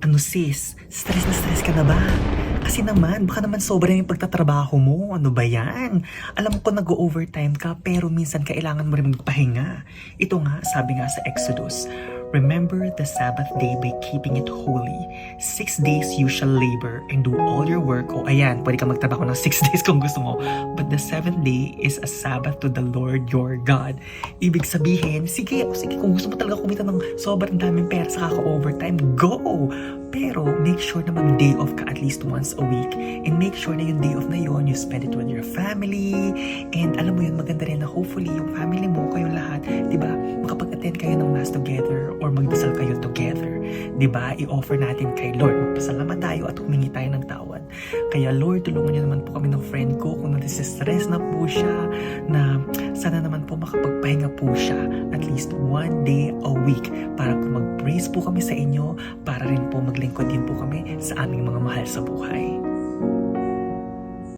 Ano sis, stress na stress ka na ba? Kasi naman, baka naman sobra yung pagtatrabaho mo. Ano ba yan? Alam ko nag-overtime ka pero minsan kailangan mo rin magpahinga. Ito nga, sabi nga sa Exodus, remember the Sabbath day by keeping it holy. 6 days you shall labor and do all your work. O ayan, pwede ka magtrabaho ng 6 days kung gusto mo. But the 7th day is a Sabbath to the Lord your God. Ibig sabihin, sige, kung gusto mo talaga kumita ng sobrang daming pera sa kaka-overtime, go! Pero make sure na mag-day off ka at least once a week. And make sure na yung day off na yun, you spend it with your family. And alam mo yun, maganda rin na hopefully yung family mo, kayong lahat, di ba, makapag-attend kayo ng mass together or magdasal kayo together. Di ba, i-offer natin kay Lord. Magpasalamat tayo at humingi tayo ng tawad. Kaya Lord, tulungan niyo naman po kami ng friend ko kung nasistress na po siya, na sana naman po makapagpahinga po siya at least one day a week para kung mag-praise po kami sa inyo, para rin po maglingkod din po kami sa aming mga mahal sa buhay.